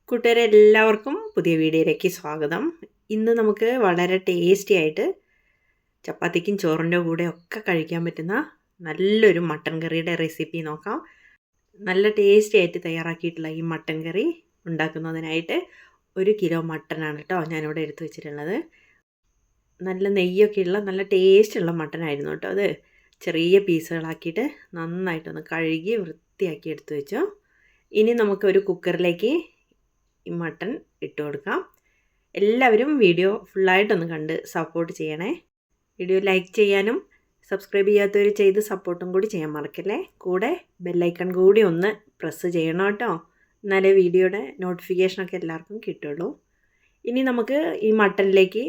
കൂട്ടുകാരെ എല്ലാവർക്കും പുതിയ വീഡിയോയിലേക്ക് സ്വാഗതം. ഇന്ന് നമുക്ക് വളരെ ടേസ്റ്റി ആയിട്ട് ചപ്പാത്തിക്കും ചോറിൻ്റെ കൂടെ ഒക്കെ കഴിക്കാൻ പറ്റുന്ന നല്ലൊരു മട്ടൻ കറിയുടെ റെസിപ്പി നോക്കാം. നല്ല ടേസ്റ്റി ആയിട്ട് തയ്യാറാക്കിയിട്ടുള്ള ഈ മട്ടൻ കറി ഉണ്ടാക്കുന്നതിനായിട്ട് 1 കിലോ മട്ടനാണ് കേട്ടോ ഞാനിവിടെ എടുത്തു വെച്ചിട്ടുള്ളത്. നല്ല നെയ്യൊക്കെയുള്ള നല്ല ടേസ്റ്റുള്ള മട്ടനായിരുന്നു കേട്ടോ. അത് ചെറിയ പീസുകളാക്കിയിട്ട് നന്നായിട്ടൊന്ന് കഴുകി വൃത്തിയാക്കി എടുത്തു വെച്ചു. ഇനി നമുക്കൊരു കുക്കറിലേക്ക് ഈ മട്ടൻ ഇട്ട് കൊടുക്കാം. എല്ലാവരും വീഡിയോ ഫുള്ളായിട്ടൊന്ന് കണ്ട് സപ്പോർട്ട് ചെയ്യണേ. വീഡിയോ ലൈക്ക് ചെയ്യാനും സബ്സ്ക്രൈബ് ചെയ്യാത്തവർ ചെയ്ത് സപ്പോർട്ടും കൂടി ചെയ്യാൻ മറക്കല്ലേ. കൂടെ ബെല്ലൈക്കൺ കൂടി ഒന്ന് പ്രസ് ചെയ്യണം കേട്ടോ. എന്നാലേ വീഡിയോയുടെ നോട്ടിഫിക്കേഷനൊക്കെ എല്ലാവർക്കും കിട്ടുള്ളൂ. ഇനി നമുക്ക് ഈ മട്ടനിലേക്ക്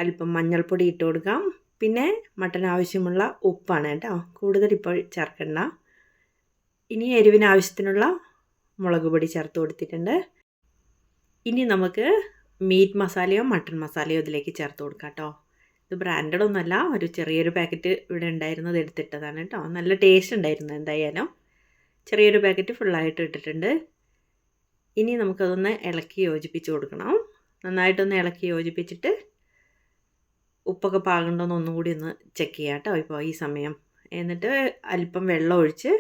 അല്പം മഞ്ഞൾപ്പൊടി ഇട്ട് കൊടുക്കാം. പിന്നെ മട്ടൻ ആവശ്യമുള്ള ഉപ്പാണ് കേട്ടോ, കൂടുതൽ ഇപ്പോൾ ചേർക്കണ്ട. ഇനി എരിവിന് ആവശ്യത്തിനുള്ള മുളക് പൊടി ചേർത്ത് കൊടുത്തിട്ടുണ്ട്. ഇനി നമുക്ക് മീറ്റ് മസാലയോ മട്ടൺ മസാലയോ ഇതിലേക്ക് ചേർത്ത് കൊടുക്കാം കേട്ടോ. ഇത് ബ്രാൻഡഡ് ഒന്നുമല്ല, ഒരു ചെറിയൊരു പാക്കറ്റ് ഇവിടെ ഉണ്ടായിരുന്നത് എടുത്തിട്ടതാണ് കേട്ടോ. നല്ല ടേസ്റ്റ് ഉണ്ടായിരുന്നു. എന്തായാലും ചെറിയൊരു പാക്കറ്റ് ഫുള്ളായിട്ട് ഇട്ടിട്ടുണ്ട്. ഇനി നമുക്കതൊന്ന് ഇളക്കി യോജിപ്പിച്ച് കൊടുക്കണം. നന്നായിട്ടൊന്ന് ഇളക്കി യോജിപ്പിച്ചിട്ട് ഉപ്പൊക്കെ പാകണ്ടോന്ന് ഒന്നും കൂടി ഒന്ന് ചെക്ക് ചെയ്യാം കേട്ടോ ഇപ്പോൾ ഈ സമയം. എന്നിട്ട് അല്പം വെള്ളം ഒഴിച്ച്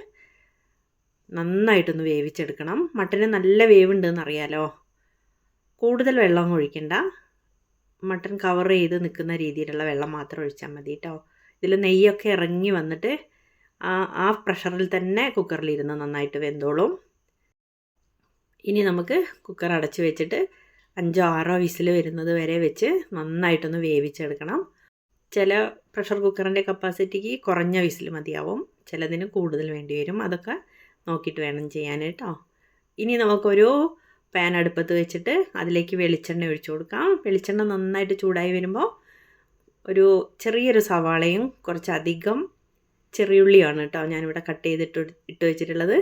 നന്നായിട്ടൊന്ന് വേവിച്ചെടുക്കണം. മട്ടന് നല്ല വേവുണ്ടെന്ന് അറിയാലോ. കൂടുതൽ വെള്ളം ഒഴിക്കണ്ട. മട്ടൻ കവർ ചെയ്ത് നിൽക്കുന്ന രീതിയിലുള്ള വെള്ളം മാത്രം ഒഴിച്ചാൽ മതി കേട്ടോ. ഇതിൽ നെയ്യൊക്കെ ഇറങ്ങി വന്നിട്ട് ആ പ്രഷറിൽ തന്നെ കുക്കറിലിരുന്ന് നന്നായിട്ട് വെന്തോളും. ഇനി നമുക്ക് കുക്കർ അടച്ച് വെച്ചിട്ട് 5-6 വിസിൽ വരുന്നത് വരെ വെച്ച് നന്നായിട്ടൊന്ന് വേവിച്ചെടുക്കണം. ചില പ്രഷർ കുക്കറിൻ്റെ കപ്പാസിറ്റിക്ക് കുറഞ്ഞ വിസിൽ മതിയാവും, ചിലതിന് കൂടുതൽ വേണ്ടി വരും. അതൊക്കെ നോക്കിയിട്ട് വേണം ചെയ്യാൻ കേട്ടോ. ഇനി നമുക്കൊരു പാൻ അടുപ്പത്ത് വെച്ചിട്ട് അതിലേക്ക് വെളിച്ചെണ്ണ ഒഴിച്ചു കൊടുക്കാം. വെളിച്ചെണ്ണ നന്നായിട്ട് ചൂടായി വരുമ്പോൾ ഒരു ചെറിയൊരു സവാളയും കുറച്ചധികം ചെറിയുള്ളിയാണ് കേട്ടോ ഞാനിവിടെ കട്ട് ചെയ്തിട്ട് ഇട്ട് വെച്ചിട്ടുള്ളത്.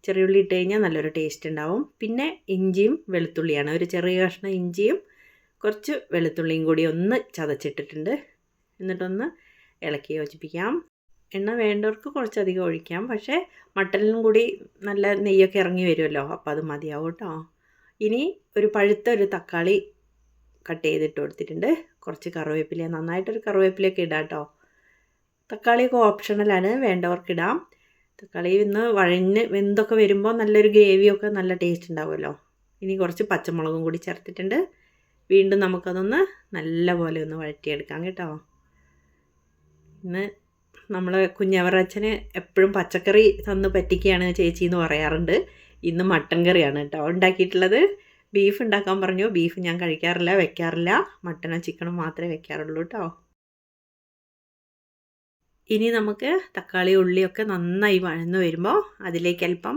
ചെറിയുള്ളി ഇട്ട് കഴിഞ്ഞാൽ നല്ലൊരു ടേസ്റ്റ് ഉണ്ടാവും. പിന്നെ ഇഞ്ചിയും വെളുത്തുള്ളിയാണ്, ഒരു ചെറിയ കഷ്ണം ഇഞ്ചിയും കുറച്ച് വെളുത്തുള്ളിയും കൂടി ഒന്ന് ചതച്ചിട്ടിട്ടുണ്ട്. എന്നിട്ടൊന്ന് ഇളക്കി യോജിപ്പിക്കാം. എണ്ണ വേണ്ടവർക്ക് കുറച്ചധികം ഒഴിക്കാം, പക്ഷേ മട്ടനിലും കൂടി നല്ല നെയ്യൊക്കെ ഇറങ്ങി വരുമല്ലോ, അപ്പോൾ അത് മതിയാവും കേട്ടോ. ഇനി ഒരു പഴുത്ത ഒരു തക്കാളി കട്ട് ചെയ്തിട്ട് കൊടുത്തിട്ടുണ്ട്. കുറച്ച് കറിവേപ്പില, നന്നായിട്ടൊരു കറിവേപ്പിലയൊക്കെ ഇടാം കേട്ടോ. തക്കാളിയൊക്കെ ഓപ്ഷണലാണ്, വേണ്ടവർക്കിടാം. തക്കാളി ഇന്ന് വഴഞ്ഞ് വെന്തൊക്കെ വരുമ്പോൾ നല്ലൊരു ഗ്രേവിയൊക്കെ നല്ല ടേസ്റ്റ് ഉണ്ടാവുമല്ലോ. ഇനി കുറച്ച് പച്ചമുളകും കൂടി ചേർത്തിട്ടുണ്ട്. വീണ്ടും നമുക്കതൊന്ന് നല്ല പോലെ ഒന്ന് വഴറ്റിയെടുക്കാം കേട്ടോ. ഇന്ന് നമ്മൾ കുഞ്ഞവറച്ചന് എപ്പോഴും പച്ചക്കറി തന്ന് പറ്റിക്കുകയാണ് ചേച്ചി എന്ന് പറയാറുണ്ട്. ഇന്ന് മട്ടൻ കറിയാണ് കേട്ടോ ഉണ്ടാക്കിയിട്ടുള്ളത്. ബീഫ് ഉണ്ടാക്കാൻ പറഞ്ഞു. ബീഫ് ഞാൻ കഴിക്കാറില്ല, വെക്കാറില്ല. മട്ടനോ ചിക്കനോ മാത്രമേ വെക്കാറുള്ളൂ കേട്ടോ. ഇനി നമുക്ക് തക്കാളി ഉള്ളിയൊക്കെ നന്നായി വഴന്ന് വരുമ്പോൾ അതിലേക്ക് അല്പം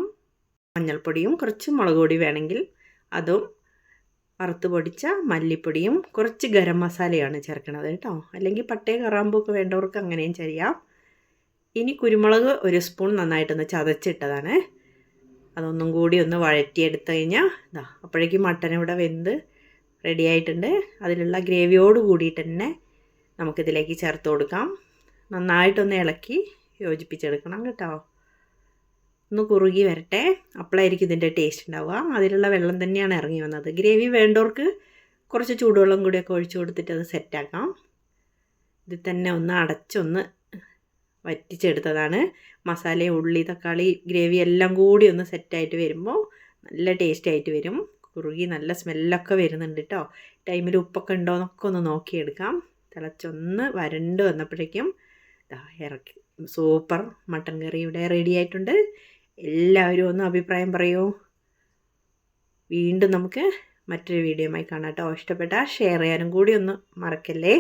മഞ്ഞൾപ്പൊടിയും കുറച്ച് മുളക് പൊടി വേണമെങ്കിൽ അതും, വറുത്ത് പൊടിച്ച മല്ലിപ്പൊടിയും കുറച്ച് ഗരം മസാലയാണ് ചേർക്കണത് കേട്ടോ. അല്ലെങ്കിൽ പട്ടയും കറാമ്പൊക്കെ വേണ്ടവർക്ക് അങ്ങനെയും ചെയ്യാം. ഇനി കുരുമുളക് 1 സ്പൂൺ നന്നായിട്ടൊന്ന് ചതച്ചിട്ടതാണ്. അതൊന്നും കൂടി ഒന്ന് വഴറ്റിയെടുത്ത് കഴിഞ്ഞാൽ അപ്പോഴേക്കും മട്ടൻ ഇവിടെ വെന്ത് റെഡി ആയിട്ടുണ്ട്. അതിലുള്ള ഗ്രേവിയോട് കൂടിയിട്ട് തന്നെ നമുക്കിതിലേക്ക് ചേർത്ത് കൊടുക്കാം. നന്നായിട്ടൊന്ന് ഇളക്കി യോജിപ്പിച്ചെടുക്കണം കേട്ടോ. ഒന്ന് കുറുകി വരട്ടെ, അപ്പോഴായിരിക്കും ഇതിൻ്റെ ടേസ്റ്റ് ഉണ്ടാവുക. അതിലുള്ള വെള്ളം തന്നെയാണ് ഇറങ്ങി വന്നത്. ഗ്രേവി വേണ്ടവർക്ക് കുറച്ച് ചൂടുവെള്ളം കൂടിയൊക്കെ ഒഴിച്ച് കൊടുത്തിട്ട് അത് സെറ്റാക്കാം. ഇതിൽ തന്നെ ഒന്ന് അടച്ചൊന്ന് വറ്റിച്ചെടുത്തതാണ്. മസാലയും ഉള്ളി തക്കാളി ഗ്രേവി എല്ലാം കൂടി ഒന്ന് സെറ്റായിട്ട് വരുമ്പോൾ നല്ല ടേസ്റ്റ് ആയിട്ട് വരും. കുറുകി നല്ല സ്മെല്ലൊക്കെ വരുന്നുണ്ട് കേട്ടോ. ടൈമിൽ ഉപ്പൊക്കെ ഉണ്ടോ എന്നൊക്കെ ഒന്ന് നോക്കിയെടുക്കാം. തിളച്ചൊന്ന് വരണ്ട് വന്നപ്പോഴേക്കും ഇറക്കി. സൂപ്പർ മട്ടൻ കറി ഇവിടെ റെഡി ആയിട്ടുണ്ട്. എല്ലാവരും ഒന്ന് അഭിപ്രായം പറയൂ. വീണ്ടും നമുക്ക് മറ്റൊരു വീഡിയോയുമായി കാണാം കേട്ടോ. ഇഷ്ടപ്പെട്ടാൽ ഷെയർ ചെയ്യാനും കൂടി ഒന്ന് മറക്കല്ലേ.